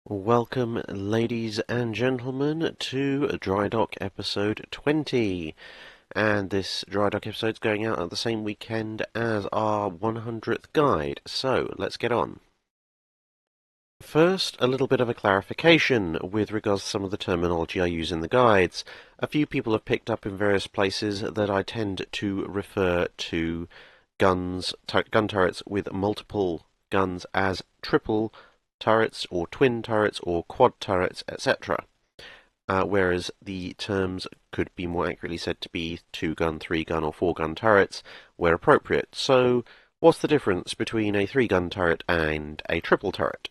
Welcome, ladies and gentlemen, to Drydock episode 20. And this Drydock episode is going out at the same weekend as our 100th guide, so let's get on. First, a little bit of a clarification with regards to some of the terminology I use in the guides. A few people have picked up in various places that I tend to refer to gun turrets with multiple guns as triple turrets or twin turrets or quad turrets, etc. Whereas the terms could be more accurately said to be 2-gun, 3-gun or 4-gun turrets where appropriate. So what's the difference between a 3-gun turret and a triple turret?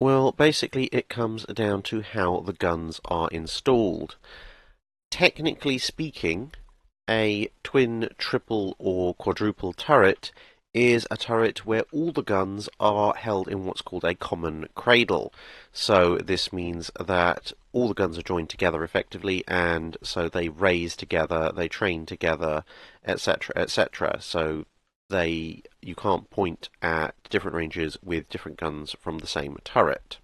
Well, basically it comes down to how the guns are installed. Technically speaking, a twin, triple or quadruple turret is a turret where all the guns are held in what's called a common cradle. So this means that all the guns are joined together effectively, and so they raise together, they train together, etc., etc. So you can't point at different ranges with different guns from the same turret.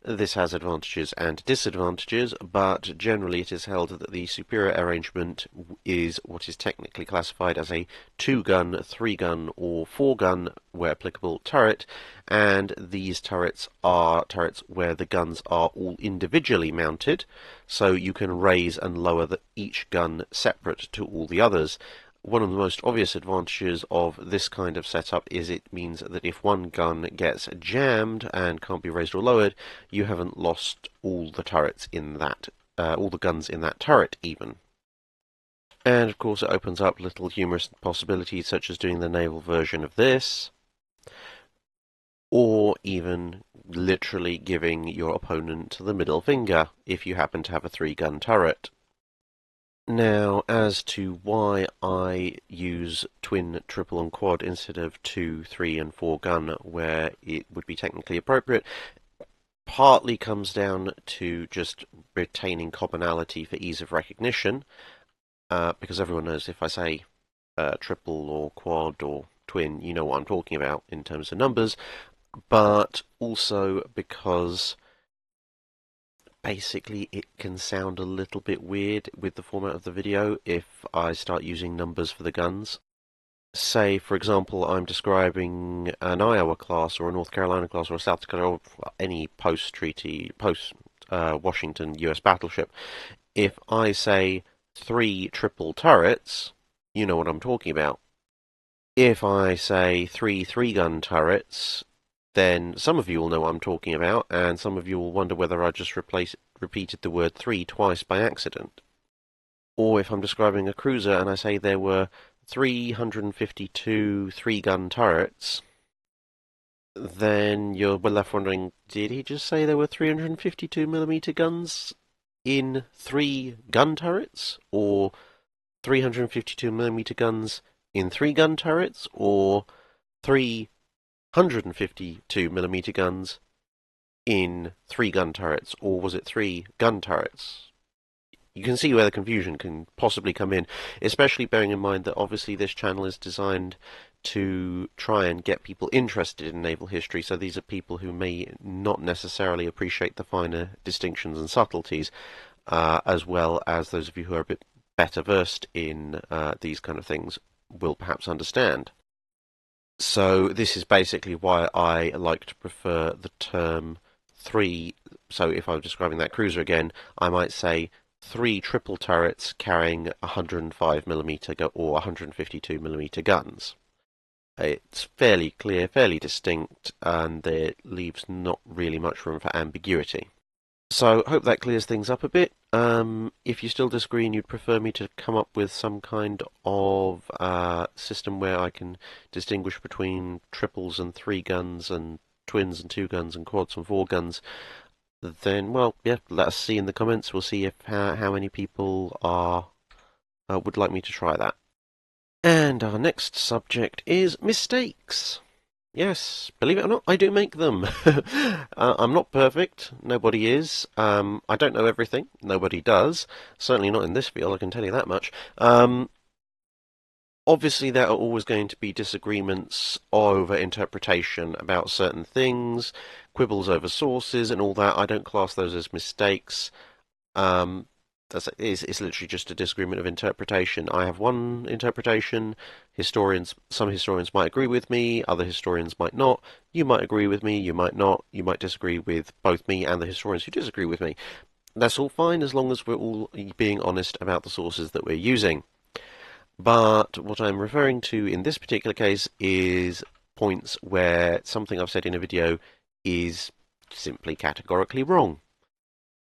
This has advantages and disadvantages, but generally it is held that the superior arrangement is what is technically classified as a 2-gun, 3-gun or 4-gun, where applicable, turret, and these turrets are turrets where the guns are all individually mounted, so you can raise and lower each gun separate to all the others. One of the most obvious advantages of this kind of setup is it means that if one gun gets jammed and can't be raised or lowered, you haven't lost all the turrets in that, all the guns in that turret even. And of course it opens up little humorous possibilities such as doing the naval version of this, or even literally giving your opponent the middle finger if you happen to have a 3-gun turret. Now, as to why I use twin, triple and quad instead of 2, 3 and 4 gun where it would be technically appropriate, partly comes down to just retaining commonality for ease of recognition, because everyone knows if I say triple or quad or twin, you know what I'm talking about in terms of numbers, but also because basically it can sound a little bit weird with the format of the video if I start using numbers for the guns. Say, for example, I'm describing an Iowa class or a North Carolina class or a South Dakota or any post-treaty, post-Washington US battleship. If I say 3 triple turrets, you know what I'm talking about. If I say 3 3-gun turrets, then some of you will know what I'm talking about, and some of you will wonder whether I just repeated the word 3 twice by accident. Or if I'm describing a cruiser and I say there were 352 3-gun turrets, then you're left wondering, did he just say there were 352mm guns in 3 gun turrets? Or 352mm guns in 3-gun turrets? Or 352mm guns in 3-gun turrets, or was it 3 gun turrets? You can see where the confusion can possibly come in, especially bearing in mind that obviously this channel is designed to try and get people interested in naval history, so these are people who may not necessarily appreciate the finer distinctions and subtleties, as well as those of you who are a bit better versed in these kind of things will perhaps understand. So this is basically why I like to prefer the term 3. So if I was describing that cruiser again, I might say 3 triple turrets carrying 105mm or 152mm guns. It's fairly clear, fairly distinct, and it leaves not really much room for ambiguity. So, hope that clears things up a bit. If you still disagree and you'd prefer me to come up with some kind of system where I can distinguish between triples and 3 guns and twins and 2 guns and quads and 4 guns, then, well, yeah, let us see in the comments. We'll see if how many people would like me to try that. And our next subject is mistakes. Yes, believe it or not, I do make them. I'm not perfect. Nobody is. I don't know everything. Nobody does. Certainly not in this field, I can tell you that much. Obviously, there are always going to be disagreements over interpretation about certain things, quibbles over sources, and all that. I don't class those as mistakes. Um, it's literally just a disagreement of interpretation. I have one interpretation. Some historians might agree with me, other historians might not. You might agree with me, you might not. You might disagree with both me and the historians who disagree with me. That's all fine as long as we're all being honest about the sources that we're using. But what I'm referring to in this particular case is points where something I've said in a video is simply categorically wrong.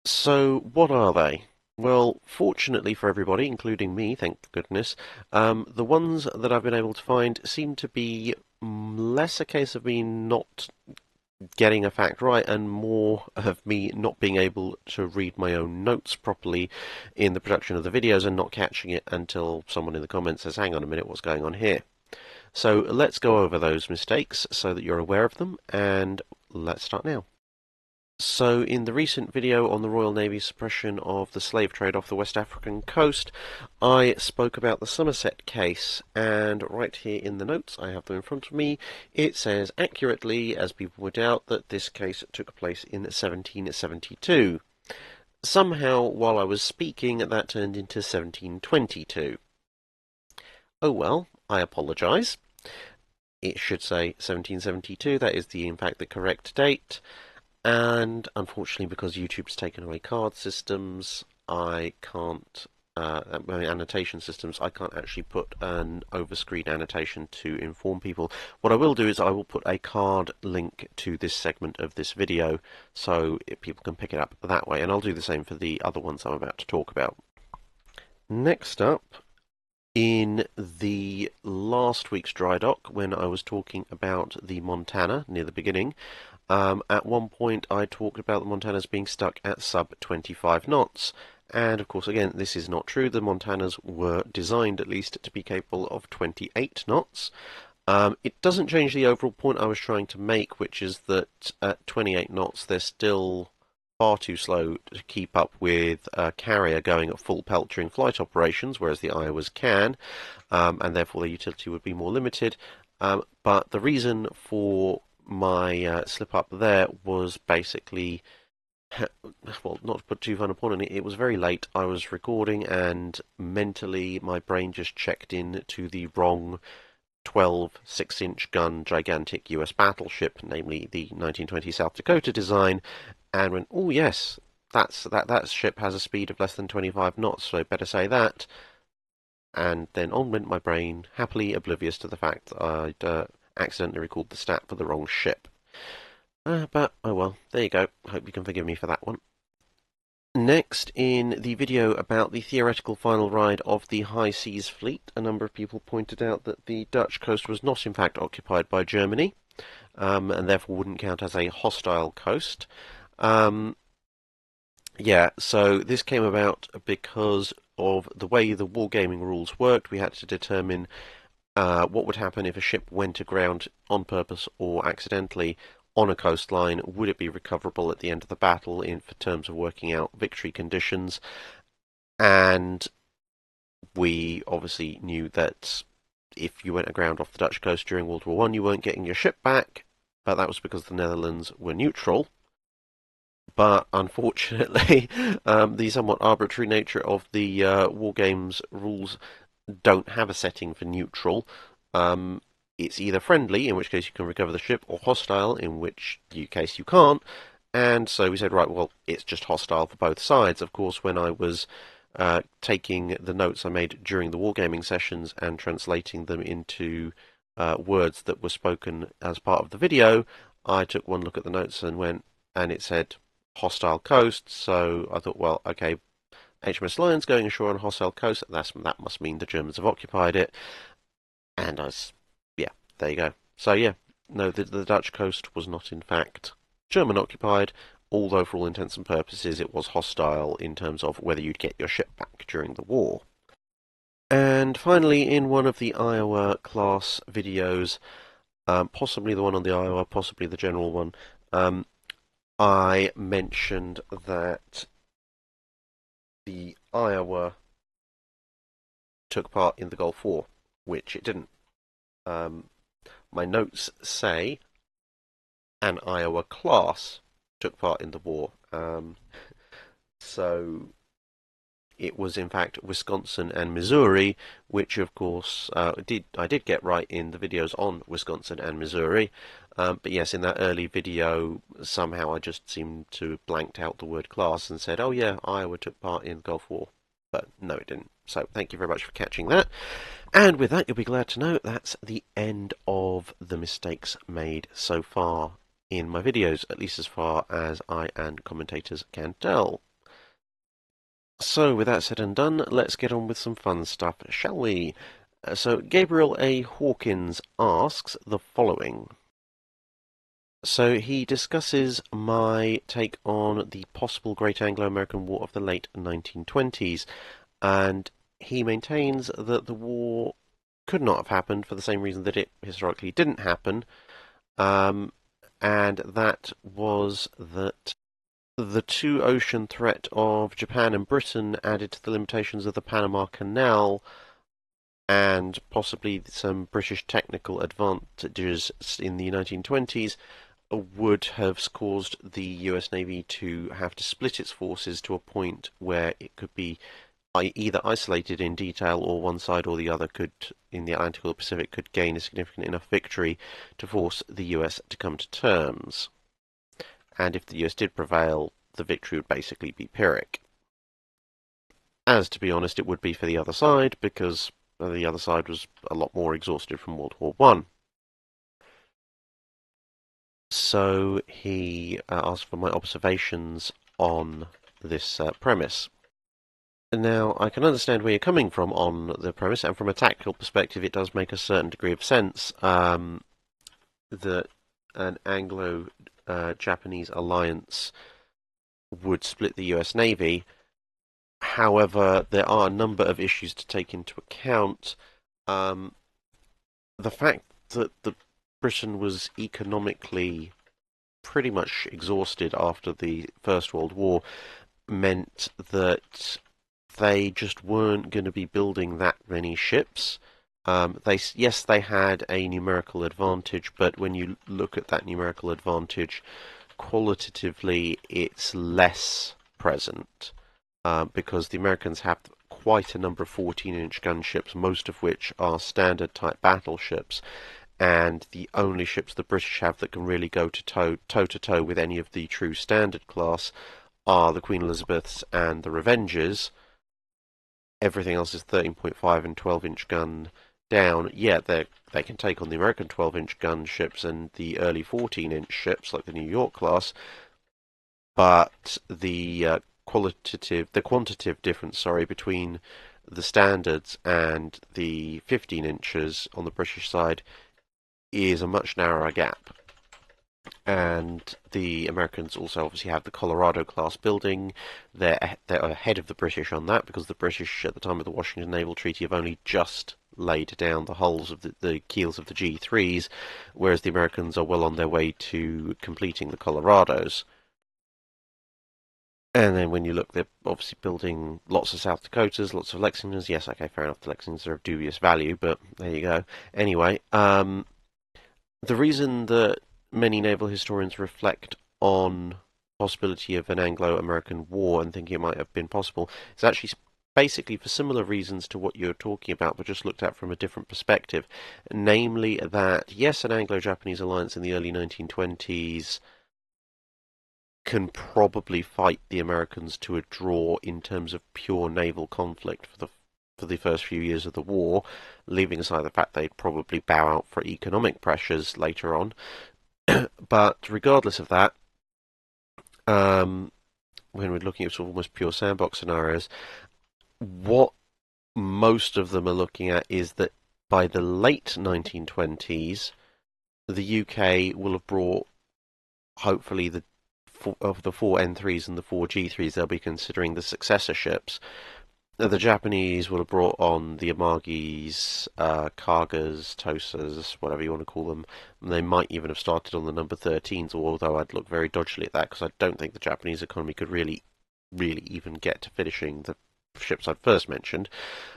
So, what are they? Well, fortunately for everybody, including me, thank goodness, the ones that I've been able to find seem to be less a case of me not getting a fact right and more of me not being able to read my own notes properly in the production of the videos and not catching it until someone in the comments says, hang on a minute, what's going on here? So let's go over those mistakes so that you're aware of them, and let's start now. So, in the recent video on the Royal Navy's suppression of the slave trade off the West African coast, I spoke about the Somerset case, and right here in the notes, I have them in front of me, it says accurately, as people would out, that this case took place in 1772. Somehow, while I was speaking, that turned into 1722. Oh well, I apologise. It should say 1772, that is in fact the correct date. And unfortunately, because YouTube's taken away card systems, I can't, annotation systems, I can't actually put an overscreen annotation to inform people. What I will do is I will put a card link to this segment of this video so people can pick it up that way, and I'll do the same for the other ones I'm about to talk about. Next up, in the last week's Drydock, when I was talking about the Montana near the beginning, at one point I talked about the Montanas being stuck at sub 25 knots. And of course, again, this is not true. The Montanas were designed, at least, to be capable of 28 knots. It doesn't change the overall point I was trying to make, which is that at 28 knots, they're still far too slow to keep up with a carrier going at full pelt during flight operations, whereas the Iowas can, and therefore their utility would be more limited. But the reason for my slip up there was basically, well, not to put too fine a point on it, it was very late. I was recording, and mentally my brain just checked in to the wrong 12 6-inch gun gigantic US battleship, namely the 1920 South Dakota design, and went, oh yes, that ship has a speed of less than 25 knots, so better say that. And then on went my brain, happily oblivious to the fact that I'd accidentally recalled the stat for the wrong ship. But, oh well, there you go. Hope you can forgive me for that one. Next, in the video about the theoretical final ride of the High Seas Fleet, a number of people pointed out that the Dutch coast was not in fact occupied by Germany, and therefore wouldn't count as a hostile coast. Yeah, so this came about because of the way the wargaming rules worked. We had to determine what would happen if a ship went aground on purpose or accidentally on a coastline. Would it be recoverable at the end of the battle in for terms of working out victory conditions? And we obviously knew that if you went aground off the Dutch coast during World War One, you weren't getting your ship back, but that was because the Netherlands were neutral. But unfortunately, the somewhat arbitrary nature of the war games rules don't have a setting for neutral. It's either friendly, in which case you can recover the ship, or hostile, in which case you can't. And so we said, right, well, it's just hostile for both sides. Of course, when I was taking the notes I made during the wargaming sessions and translating them into words that were spoken as part of the video, I took one look at the notes and it said hostile coast. So I thought, well, okay, HMS Lion's going ashore on a hostile coast. That must mean the Germans have occupied it. And yeah, there you go. So yeah, no, the Dutch coast was not in fact German occupied, although for all intents and purposes it was hostile in terms of whether you'd get your ship back during the war. And finally, in one of the Iowa class videos, possibly the one on the Iowa, possibly the general one. I mentioned that the Iowa took part in the Gulf War, which it didn't. Um, my notes say an Iowa class took part in the war. So it was in fact Wisconsin and Missouri, which of course I did get right in the videos on Wisconsin and Missouri. But yes, in that early video, somehow I just seemed to blanked out the word class and said, "Oh yeah, Iowa took part in the Gulf War," but no, it didn't. So thank you very much for catching that. And with that, you'll be glad to know that's the end of the mistakes made so far in my videos, at least as far as I and commentators can tell. So, with that said and done, let's get on with some fun stuff, shall we? So, Gabriel A. Hawkins asks the following. So, he discusses my take on the possible Great Anglo-American War of the late 1920s, and he maintains that the war could not have happened for the same reason that it historically didn't happen, and that was that the two-ocean threat of Japan and Britain added to the limitations of the Panama Canal and possibly some British technical advantages in the 1920s would have caused the US Navy to have to split its forces to a point where it could be either isolated in detail or one side or the other could, in the Atlantic or the Pacific, could gain a significant enough victory to force the US to come to terms. And if the US did prevail, the victory would basically be Pyrrhic. As, to be honest, it would be for the other side, because the other side was a lot more exhausted from World War One. So he asked for my observations on this premise. Now, I can understand where you're coming from on the premise, and from a tactical perspective, it does make a certain degree of sense that an Anglo-Japanese alliance would split the US Navy. However, there are a number of issues to take into account. The fact that Britain was economically pretty much exhausted after the First World War meant that they just weren't going to be building that many ships. Yes, they had a numerical advantage, but when you look at that numerical advantage qualitatively, it's less present. Because the Americans have quite a number of 14-inch gunships, most of which are standard type battleships, and the only ships the British have that can really go toe to toe with any of the true standard class are the Queen Elizabeths and the Revengers. Everything else is 13.5 and 12-inch gun down. Yeah, they can take on the American 12-inch gunships and the early 14-inch ships like the New York class, but the quantitative difference, between the standards and the 15 inches on the British side is a much narrower gap. And the Americans also obviously have the Colorado class building. They're ahead of the British on that because the British at the time of the Washington Naval Treaty have only just laid down the hulls of the keels of the G3s, whereas the Americans are well on their way to completing the Colorados. And then when you look, they're obviously building lots of South Dakotas, lots of Lexingtons. Yes, okay, fair enough. The Lexingtons are of dubious value, but there you go. Anyway, the reason that many naval historians reflect on possibility of an Anglo-American war and think it might have been possible is actually basically for similar reasons to what you're talking about, but just looked at from a different perspective. Namely that, yes, an Anglo-Japanese alliance in the early 1920s can probably fight the Americans to a draw in terms of pure naval conflict for the first few years of the war, leaving aside the fact they'd probably bow out for economic pressures later on. But regardless of that, when we're looking at sort of almost pure sandbox scenarios, what most of them are looking at is that by the late 1920s, the UK will have brought, hopefully, of the four N3s and the four G3s, they'll be considering the successor ships. The Japanese would have brought on the Amagis, Kagas, Tosas, whatever you want to call them. And they might even have started on the number 13s, although I'd look very dodgily at that because I don't think the Japanese economy could really even get to finishing the ships I'd first mentioned.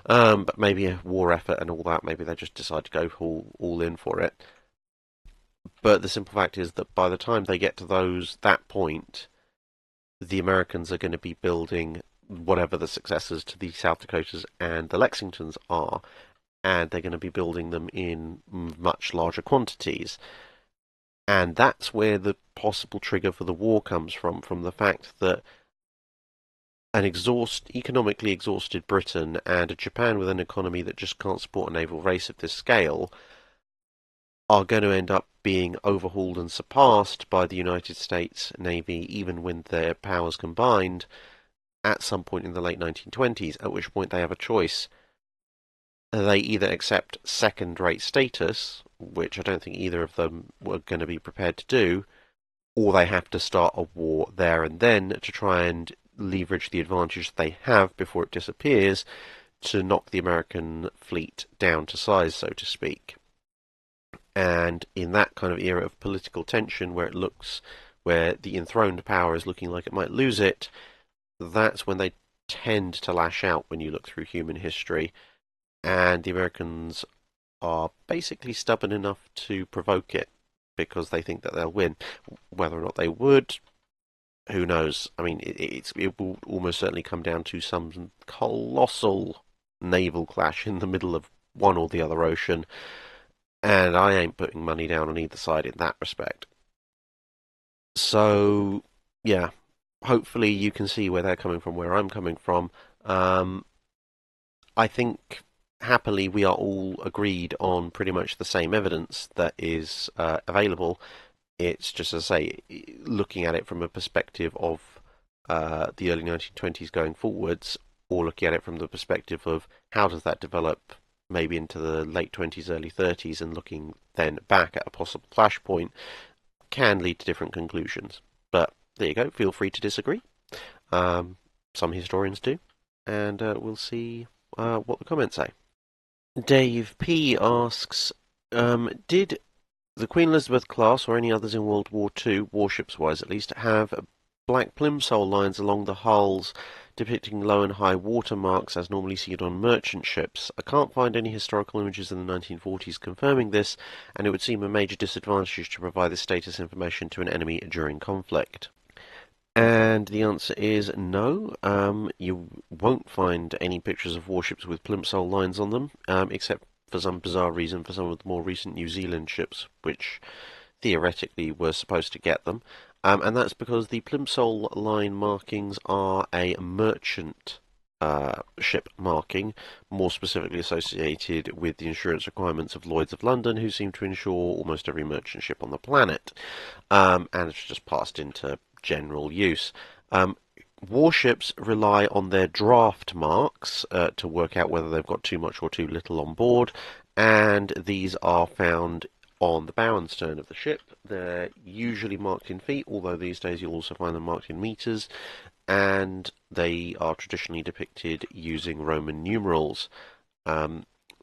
But maybe a war effort and all that, maybe they just decide to go all in for it. But the simple fact is that by the time they get to that point, the Americans are going to be building whatever the successors to the South Dakotas and the Lexingtons are, and they're going to be building them in much larger quantities. And that's where the possible trigger for the war comes from the fact that economically exhausted Britain and a Japan with an economy that just can't support a naval race of this scale are going to end up being overhauled and surpassed by the United States Navy, even when their powers combined, at some point in the late 1920s, at which point they have a choice. They either accept second-rate status, which I don't think either of them were going to be prepared to do, or they have to start a war there and then to try and leverage the advantage they have before it disappears to knock the American fleet down to size, so to speak. And in that kind of era of political tension where the enthroned power is looking like it might lose it, that's when they tend to lash out when you look through human history. And the Americans are basically stubborn enough to provoke it because they think that they'll win. Whether or not they would, who knows? I mean, it will almost certainly come down to some colossal naval clash in the middle of one or the other ocean, and I ain't putting money down on either side in that respect. So, yeah, hopefully you can see where they're coming from, where I'm coming from. Um, I think happily we are all agreed on pretty much the same evidence that is available. It's just, as I say, looking at it from a perspective of the early 1920s going forwards, or looking at it from the perspective of how does that develop maybe into the late 20s, early 30s, and looking then back at a possible flashpoint can lead to different conclusions. But there you go. Feel free to disagree. Um, some historians do, and we'll see what the comments say. Dave P asks, did the Queen Elizabeth class or any others in World War II, warships-wise at least, have black Plimsoll lines along the hulls depicting low and high water marks as normally seen on merchant ships? I can't find any historical images in the 1940s confirming this, and it would seem a major disadvantage to provide this status information to an enemy during conflict. And the answer is no. You won't find any pictures of warships with Plimsoll lines on them, except for some bizarre reason for some of the more recent New Zealand ships, which theoretically were supposed to get them. And that's because the Plimsoll line markings are a merchant ship marking, more specifically associated with the insurance requirements of Lloyd's of London, who seem to insure almost every merchant ship on the planet. And it's just passed into general use. Warships rely on their draft marks to work out whether they've got too much or too little on board, and these are found on the bow and stern of the ship. They're usually marked in feet, although these days you'll also find them marked in meters, and they are traditionally depicted using Roman numerals.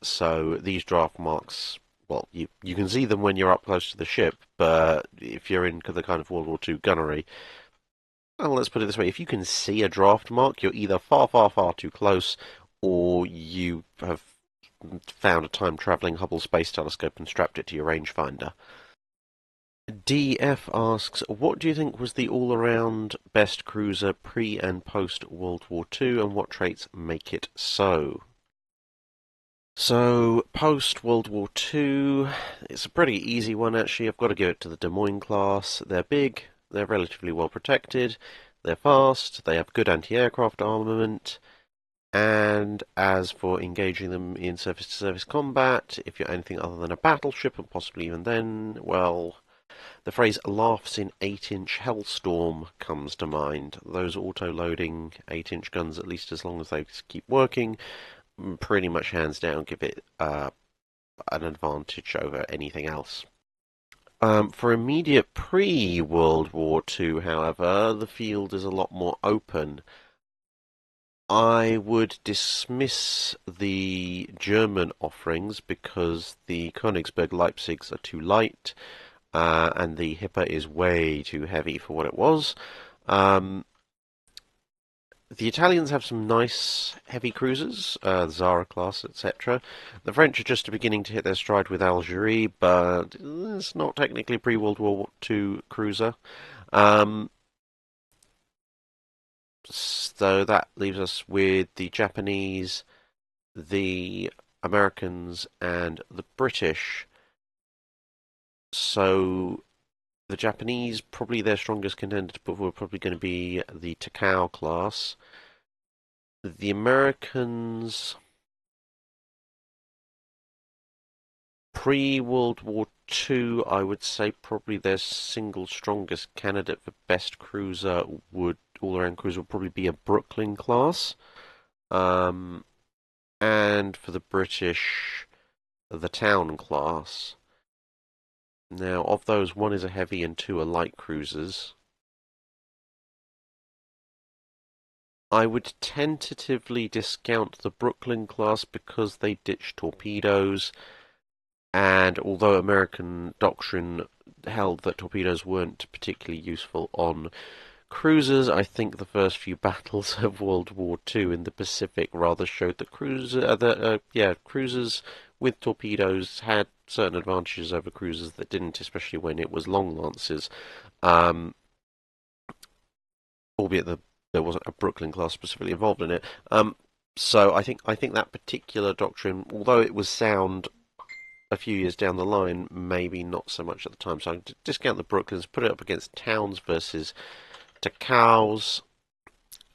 So these draft marks, well, you can see them when you're up close to the ship, but if you're in the kind of World War II gunnery, well, let's put it this way: if you can see a draft mark, you're either far too close, or you have found a time-traveling Hubble Space Telescope and strapped it to your rangefinder. DF asks, what do you think was the all-around best cruiser pre and post World War II, and what traits make it so? So, post World War II, it's a pretty easy one actually. I've got to give it to the Des Moines class. They're big, they're relatively well protected, they're fast, they have good anti-aircraft armament, and as for engaging them in surface-to-surface combat, if you're anything other than a battleship, and possibly even then, well, the phrase laughs in 8-inch hellstorm comes to mind. Those auto-loading 8-inch guns, at least as long as they keep working, pretty much hands down give it an advantage over anything else. For immediate pre-World War II, however, the field is a lot more open. I would dismiss the German offerings because the Königsberg Leipzigs are too light, and the Hipper is way too heavy for what it was. Um, the Italians have some nice heavy cruisers, Zara class, etc. The French are just beginning to hit their stride with Algerie, but it's not technically pre-World War II cruiser. Um, so that leaves us with the Japanese, the Americans, and the British. So the Japanese, probably their strongest contenders, but were probably going to be the Takao class. The Americans, pre-World War II, I would say probably their single strongest candidate for best cruiser would all-around cruiser would probably be a Brooklyn class. Um, and for the British, the Town class. Now, of those, one is a heavy and two are light cruisers. I would tentatively discount the Brooklyn class because they ditched torpedoes, and although American doctrine held that torpedoes weren't particularly useful on cruisers, I think the first few battles of World War II in the Pacific rather showed that cruisers with torpedoes had certain advantages over cruisers that didn't, especially when it was long lances. Um, albeit there wasn't a Brooklyn class specifically involved in it. So I think that particular doctrine, although it was sound a few years down the line, maybe not so much at the time. So I discount the Brooklyns, put it up against Towns versus Takaos.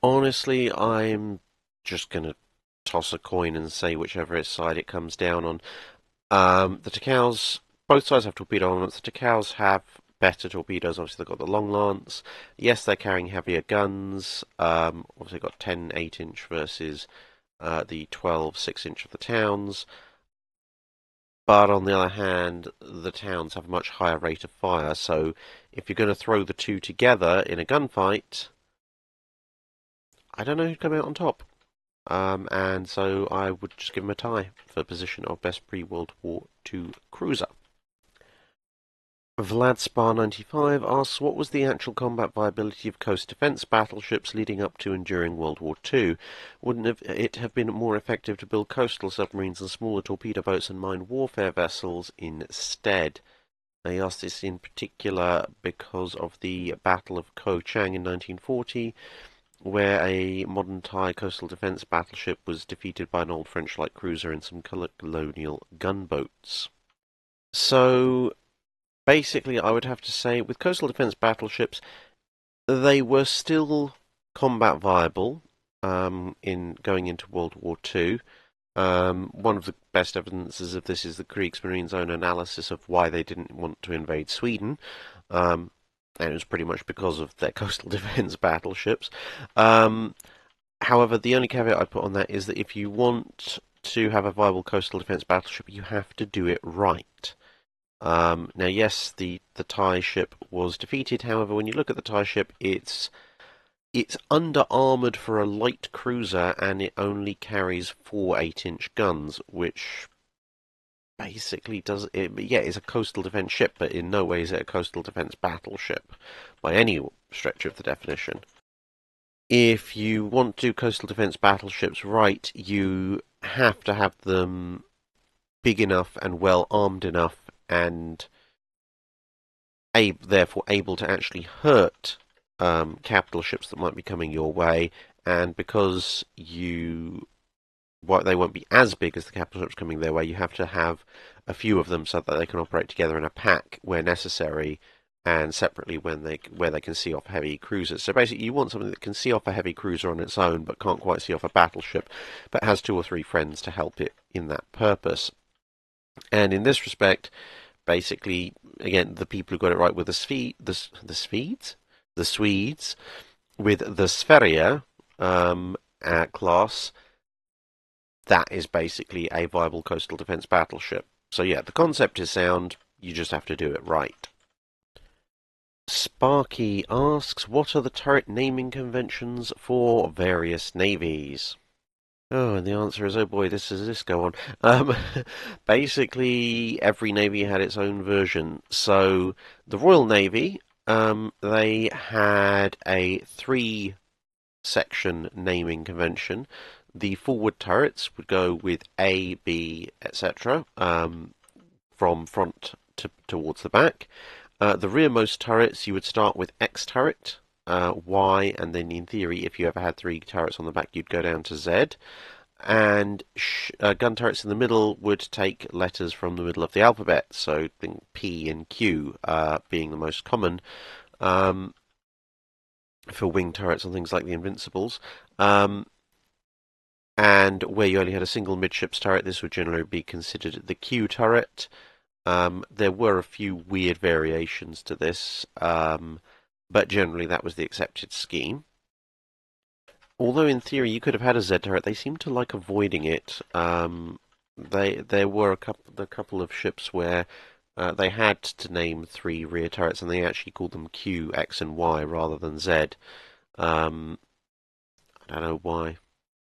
Honestly, I'm just gonna toss a coin and say whichever side it comes down on. The Takaos, both sides have torpedo armaments. The Takaos have better torpedoes. Obviously, they've got the long lance. Yes, they're carrying heavier guns. Obviously, they've got 10 8-inch versus the 12 6-inch of the Towns. But on the other hand, the Towns have a much higher rate of fire. So if you're going to throw the two together in a gunfight, I don't know who'd come out on top. And so I would just give him a tie for position of best pre-World War II cruiser. Vladspar95 asks, what was the actual combat viability of coast defence battleships leading up to and during World War II? Wouldn't it have been more effective to build coastal submarines and smaller torpedo boats and mine warfare vessels instead? They asked this in particular because of the Battle of Ko Chang in 1940, where a modern Thai coastal defence battleship was defeated by an old French light cruiser and some colonial gunboats. So basically, I would have to say, with coastal defence battleships, they were still combat viable in going into World War II. One of the best evidences of this is the Kriegsmarine's own analysis of why they didn't want to invade Sweden. And it was pretty much because of their coastal defence battleships. However, the only caveat I put on that is that if you want to have a viable coastal defence battleship, you have to do it right. Now, yes, the Thai ship was defeated. However, when you look at the Thai ship, it's under armoured for a light cruiser, and it only carries 4 8-inch guns, which basically does it. Yeah, it's a coastal defence ship, but in no way is it a coastal defence battleship by any stretch of the definition. If you want to do coastal defence battleships right, you have to have them big enough and well armed enough and therefore able to actually hurt capital ships that might be coming your way, and because they won't be as big as the capital ships coming their way, you have to have a few of them so that they can operate together in a pack where necessary, and separately where they can see off heavy cruisers. So basically, you want something that can see off a heavy cruiser on its own, but can't quite see off a battleship, but has 2 or 3 friends to help it in that purpose. And in this respect, basically, again, the people who got it right were the Swedes with the Sverige class. That is basically a viable coastal defence battleship. So yeah, the concept is sound. You just have to do it right. Sparky asks, what are the turret naming conventions for various navies? Oh, and the answer is, oh boy, does this go on? Um, basically, every navy had its own version. So, the Royal Navy, they had a three-section naming convention. The forward turrets would go with A, B, etc., from front towards the back. The rearmost turrets, you would start with X turret, Y, and then in theory, if you ever had three turrets on the back, you'd go down to Z. And gun turrets in the middle would take letters from the middle of the alphabet, so think P and Q being the most common um, for wing turrets and things like the Invincibles. And where you only had a single midships turret, this would generally be considered the Q turret. There were a few weird variations to this, but generally that was the accepted scheme. Although in theory you could have had a Z turret, they seem to like avoiding it. There were a couple of ships where they had to name three rear turrets, and they actually called them Q, X, and Y rather than Z. Um, I don't know why,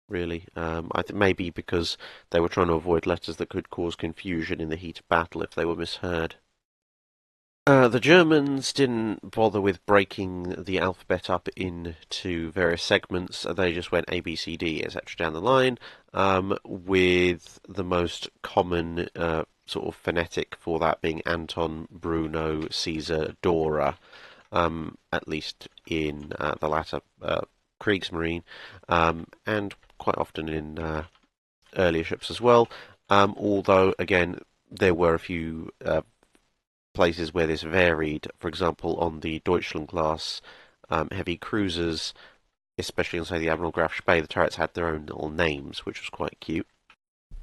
really. I think maybe because they were trying to avoid letters that could cause confusion in the heat of battle if they were misheard. The Germans didn't bother with breaking the alphabet up into various segments. They just went A, B, C, D, etc. down the line, with the most common sort of phonetic for that being Anton, Bruno, Caesar, Dora, at least in the latter Kriegsmarine, and quite often in earlier ships as well. Although, again, there were a few places where this varied. For example, on the Deutschland class heavy cruisers, especially on, say, the Admiral Graf Spee, the turrets had their own little names, which was quite cute.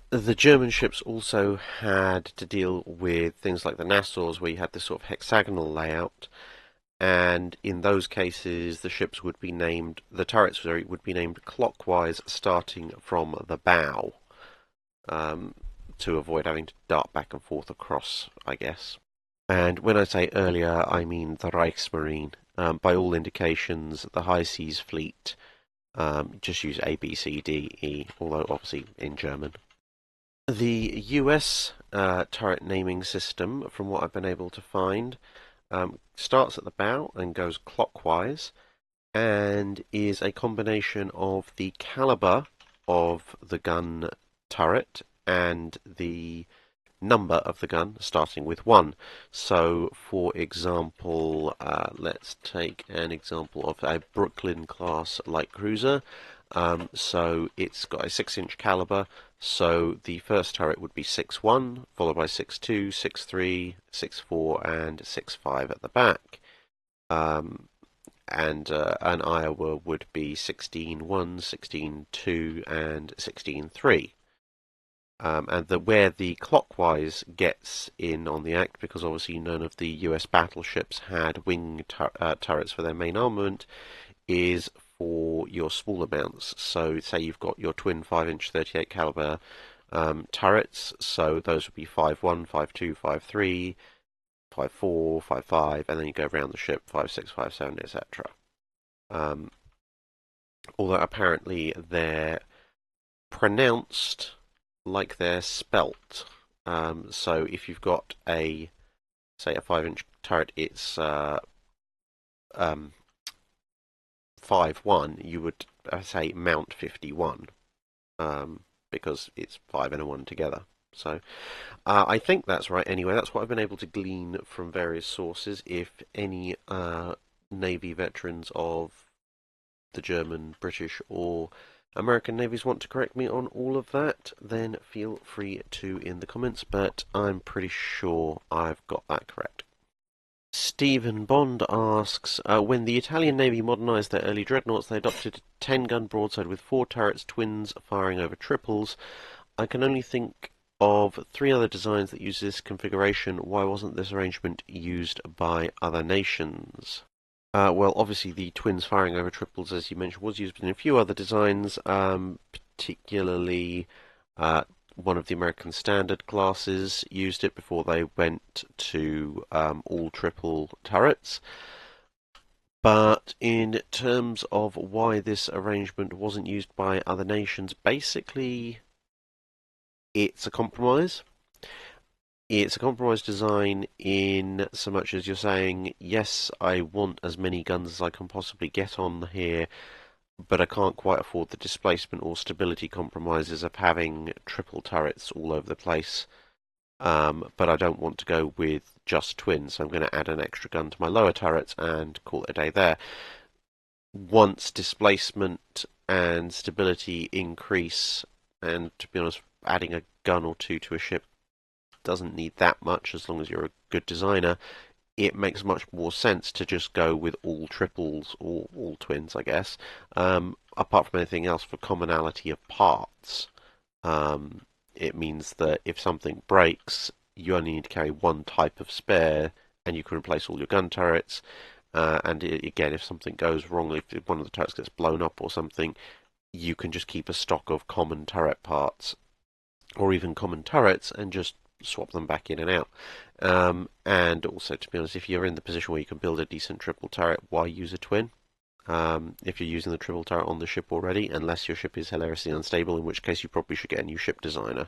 The German ships also had to deal with things like the Nassau's, where you had this sort of hexagonal layout, and in those cases, the ships would be named, the turrets, sorry, would be named clockwise, starting from the bow, um, to avoid having to dart back and forth across, I guess. And when I say earlier, I mean the Reichsmarine. By all indications, the High Seas Fleet just use A, B, C, D, E, although obviously in German. The US turret naming system, from what I've been able to find, starts at the bow and goes clockwise, and is a combination of the caliber of the gun turret and the number of the gun, starting with 1. So, for example, let's take an example of a Brooklyn class light cruiser. So it's got a 6-inch caliber, so the first turret would be 6.1, followed by 6.2, 6.3, 6.4, and 6.5 at the back. And an Iowa would be 16.1, 16.2, and 16.3. And where the clockwise gets in on the act, because obviously none of the US battleships had wing turrets for their main armament, is for your smaller mounts. So say you've got your twin 5-inch 38 caliber turrets, so those would be 5.1, 5.2, 5.3, 5.4, 5.5, and then you go around the ship 5.6, 5.7, etc. Although apparently they're pronounced like they're spelt. So if you've got say a 5-inch turret, it's 5.1, you would say Mount 51, because it's 5 and a 1 together. So I think that's right anyway. That's what I've been able to glean from various sources. If any Navy veterans of the German, British, or American navies want to correct me on all of that, then feel free to in the comments, but I'm pretty sure I've got that correct. Stephen Bond asks, when the Italian Navy modernised their early dreadnoughts, they adopted a 10-gun broadside with 4 turrets, twins firing over triples. I can only think of 3 other designs that use this configuration. Why wasn't this arrangement used by other nations? Well, obviously the twins firing over triples, as you mentioned, was used in a few other designs, particularly one of the American Standard classes used it before they went to all triple turrets. But in terms of why this arrangement wasn't used by other nations, basically it's a compromise. It's a compromise design in so much as you're saying, yes, I want as many guns as I can possibly get on here, but I can't quite afford the displacement or stability compromises of having triple turrets all over the place. But I don't want to go with just twins, so I'm going to add an extra gun to my lower turrets and call it a day there. Once displacement and stability increase, and to be honest, adding a gun or two to a ship doesn't need that much as long as you're a good designer, it makes much more sense to just go with all triples or all twins, I guess. Apart from anything else, for commonality of parts, it means that if something breaks, you only need to carry one type of spare, and you can replace all your gun turrets. Again, if something goes wrong, if one of the turrets gets blown up or something, you can just keep a stock of common turret parts, or even common turrets, and just swap them back in and out. And also, to be honest, if you're in the position where you can build a decent triple turret, why use a twin? If you're using the triple turret on the ship already, unless your ship is hilariously unstable, in which case you probably should get a new ship designer.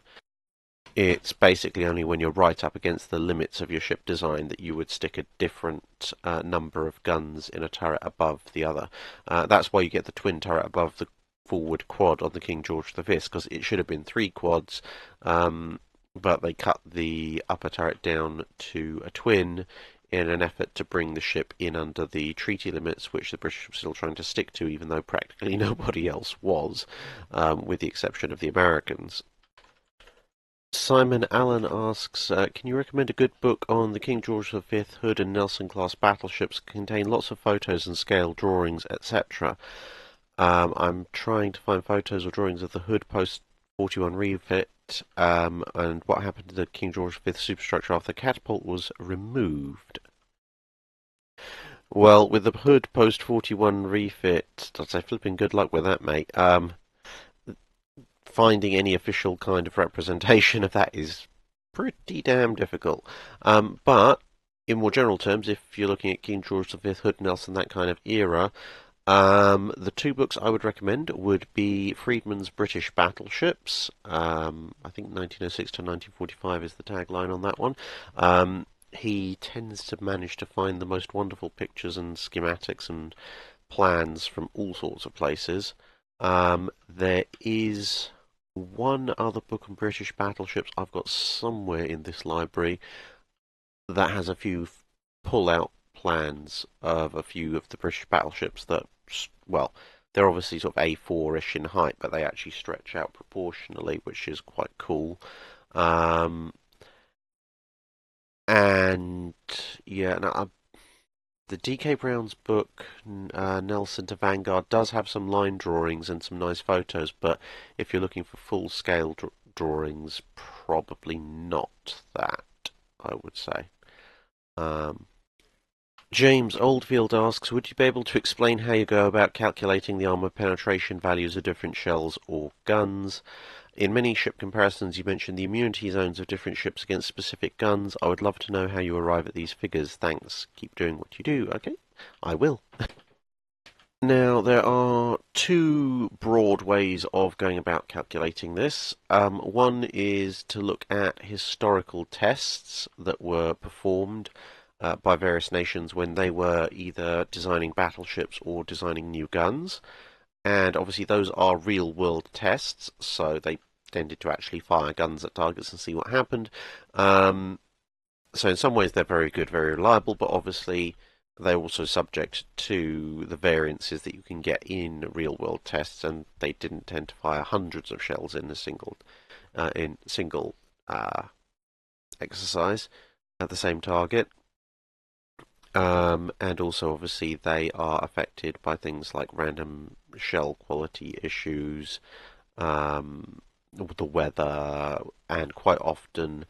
It's basically only when you're right up against the limits of your ship design that you would stick a different number of guns in a turret above the other. That's why you get the twin turret above the forward quad on the King George V, because it should have been three quads, but they cut the upper turret down to a twin in an effort to bring the ship in under the treaty limits, which the British were still trying to stick to, even though practically nobody else was, with the exception of the Americans. Simon Allen asks, can you recommend a good book on the King George V Hood and Nelson class battleships? Contain lots of photos and scale drawings, etc. I'm trying to find photos or drawings of the Hood post 41 refit, and what happened to the King George V superstructure after the catapult was removed. Well, with the Hood post 41 refit, I'd say flipping good luck with that, mate. Finding any official kind of representation of that is pretty damn difficult. But in more general terms, if you're looking at King George V, Hood, Nelson, that kind of era, the two books I would recommend would be Friedman's British Battleships. I think 1906 to 1945 is the tagline on that one. He tends to manage to find the most wonderful pictures and schematics and plans from all sorts of places. There is one other book on British battleships I've got somewhere in this library that has a few pull-out plans of a few of the British battleships that, well, they're obviously sort of A4-ish in height, but they actually stretch out proportionally, which is quite cool. And yeah, no, the D.K. Brown's book, Nelson to Vanguard, does have some line drawings and some nice photos, but if you're looking for full-scale drawings, probably not that, I would say. Um, James Oldfield asks, would you be able to explain how you go about calculating the armour penetration values of different shells or guns? In many ship comparisons, you mentioned the immunity zones of different ships against specific guns. I would love to know how you arrive at these figures. Thanks. Keep doing what you do. Okay, I will. Now, there are two broad ways of going about calculating this. One is to look at historical tests that were performed by various nations when they were either designing battleships or designing new guns. And obviously those are real-world tests, so they tended to actually fire guns at targets and see what happened. So in some ways they're very good, very reliable, but obviously they're also subject to the variances that you can get in real-world tests, and they didn't tend to fire hundreds of shells in a single exercise at the same target. And also, obviously, they are affected by things like random shell quality issues, the weather, and quite often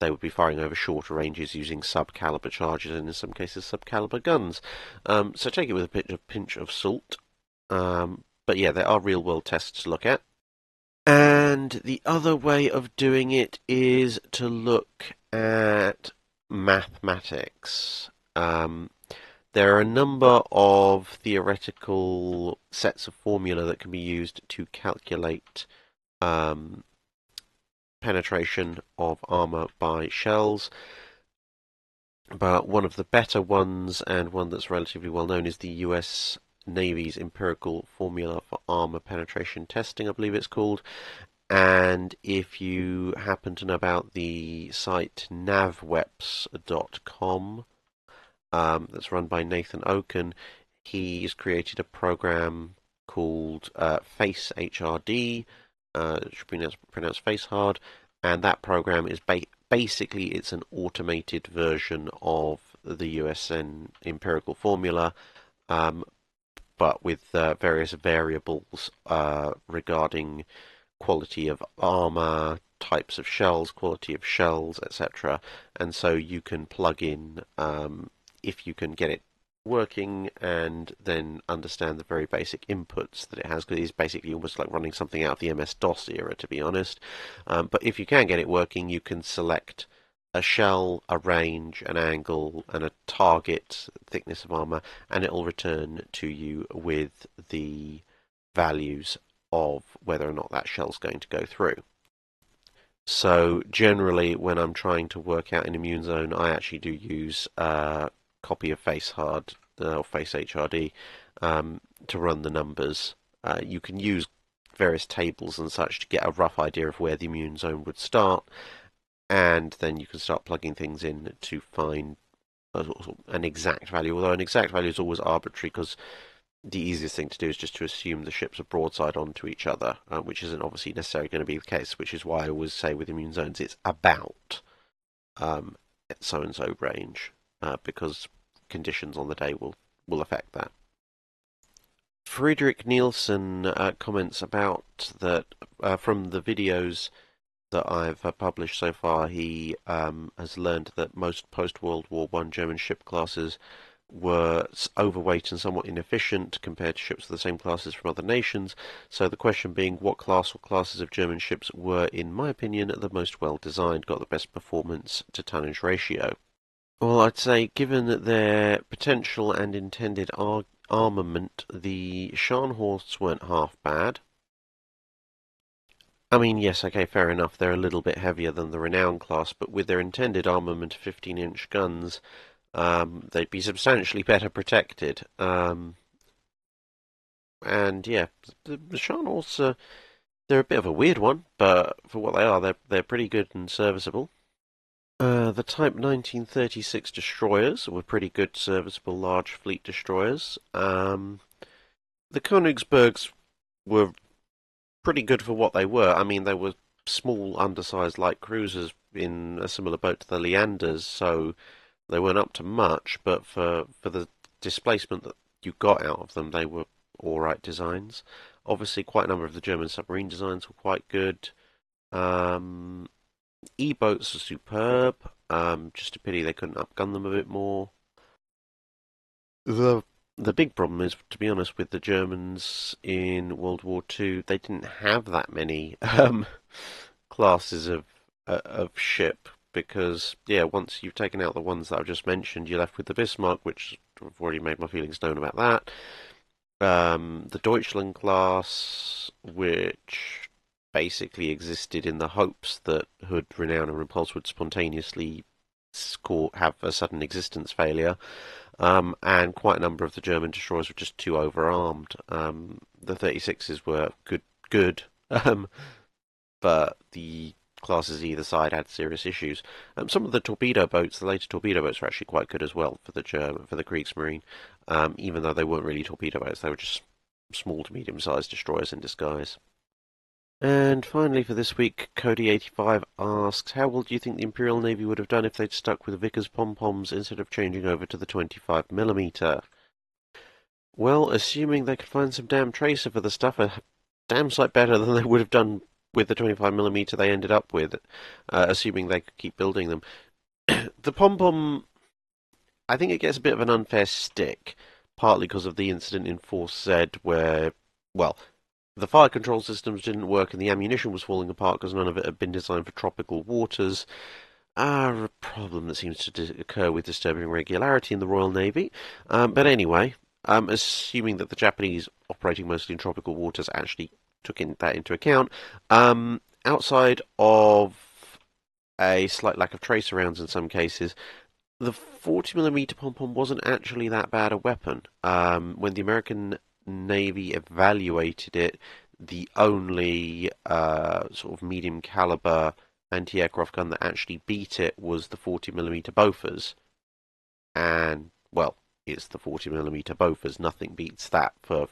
they would be firing over shorter ranges using sub-caliber charges and in some cases sub-caliber guns. So take it with a pinch of salt. But yeah, there are real-world tests to look at. And the other way of doing it is to look at mathematics. There are a number of theoretical sets of formula that can be used to calculate um, penetration of armour by shells, but one of the better ones, and one that's relatively well known, is the US Navy's empirical formula for armour penetration testing, I believe it's called. And if you happen to know about the site navweps.com, that's run by Nathan Oken, he's created a program called Face HRD, it should be pronounced Face Hard, and that program is basically it's an automated version of the USN empirical formula, um, but with various variables regarding quality of armor, types of shells, quality of shells, etc. And so you can plug in, if you can get it working and then understand the very basic inputs that it has, because it's basically almost like running something out of the MS-DOS era, to be honest. But if you can get it working, you can select a shell, a range, an angle, and a target thickness of armor, and it'll return to you with the values of whether or not that shell's going to go through. So generally, when I'm trying to work out an immune zone, I actually do use a copy of FaceHard or Face HRD to run the numbers. You can use various tables and such to get a rough idea of where the immune zone would start, and then you can start plugging things in to find an exact value. Although an exact value is always arbitrary, because the easiest thing to do is just to assume the ships are broadside onto each other, which isn't obviously necessarily going to be the case, which is why I always say with immune zones it's about so and so range, because conditions on the day will affect that. Friedrich Nielsen comments about that from the videos that I've published so far. He has learned that most post-World War One German ship classes were overweight and somewhat inefficient compared to ships of the same classes from other nations. So the question being, what class or classes of German ships were, in my opinion, the most well designed, got the best performance to tonnage ratio? Well, I'd say, given their potential and intended armament, the Scharnhorsts weren't half bad. I mean, yes, okay, fair enough, they're a little bit heavier than the Renown class, but with their intended armament of 15-inch guns, they'd be substantially better protected. And yeah, the Charnels, they're a bit of a weird one, but for what they are, they're pretty good and serviceable. The Type 1936 destroyers were pretty good, serviceable, large fleet destroyers. The Königsbergs were pretty good for what they were. I mean, they were small, undersized light cruisers in a similar boat to the Leanders, so they weren't up to much, but for the displacement that you got out of them, they were all right designs. Obviously, quite a number of the German submarine designs were quite good. Um, E-boats are superb. Just a pity they couldn't upgun them a bit more. The the big problem is, to be honest, with the Germans in World War Two, they didn't have that many classes of ship, because yeah, once you've taken out the ones that I've just mentioned, you're left with the Bismarck, which I've already made my feelings known about that. The Deutschland class, which basically existed in the hopes that Hood, Renown, and Repulse would spontaneously have a sudden existence failure. And quite a number of the German destroyers were just too overarmed. The 36s were good, but the classes either side had serious issues. Some of the torpedo boats, the later torpedo boats, were actually quite good as well for the Kriegsmarine, even though they weren't really torpedo boats; they were just small to medium-sized destroyers in disguise. And finally, for this week, Cody85 asks, how well do you think the Imperial Navy would have done if they'd stuck with Vickers pom-poms instead of changing over to the 25mm? Well, assuming they could find some damn tracer for the stuff, a damn sight better than they would have done with the 25mm they ended up with, assuming they could keep building them. The pom-pom, I think it gets a bit of an unfair stick, partly because of the incident in Force Z where, well, the fire control systems didn't work and the ammunition was falling apart because none of it had been designed for tropical waters. A problem that seems to occur with disturbing regularity in the Royal Navy. But anyway, assuming that the Japanese, operating mostly in tropical waters, actually took that into account, outside of a slight lack of tracer rounds in some cases, the 40mm pom-pom wasn't actually that bad a weapon. When the American Navy evaluated it, the only sort of medium caliber anti-aircraft gun that actually beat it was the 40mm Bofors, and well, it's the 40mm Bofors. Nothing beats that for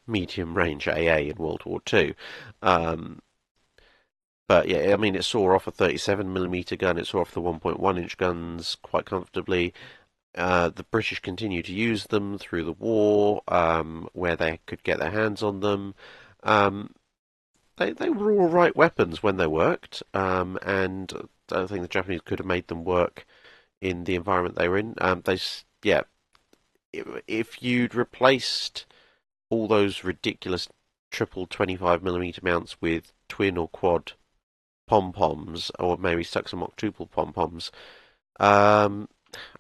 medium range AA in World War Two. Um, but yeah, I mean, it saw off a 37mm gun. It saw off the 1.1-inch guns quite comfortably. The British continued to use them through the war, where they could get their hands on them. Um, they were all right weapons when they worked, and I think the Japanese could have made them work in the environment they were in. Yeah, if you'd replaced all those ridiculous triple 25mm mounts with twin or quad pom poms, or maybe stuck some octuple pom poms, I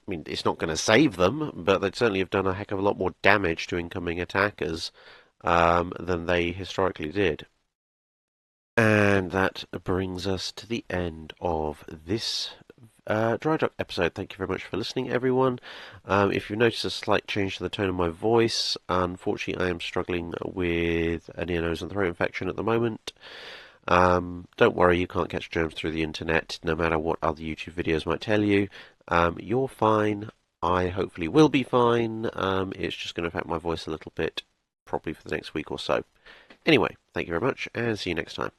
mean, it's not going to save them, but they'd certainly have done a heck of a lot more damage to incoming attackers than they historically did. And that brings us to the end of this Drydock episode. Thank you very much for listening, everyone. If you've noticed a slight change to the tone of my voice, unfortunately, I am struggling with an ear, nose, and throat infection at the moment. Don't worry, you can't catch germs through the internet, no matter what other YouTube videos might tell you. You're fine. I hopefully will be fine. It's just going to affect my voice a little bit, probably for the next week or so. Anyway, thank you very much, and see you next time.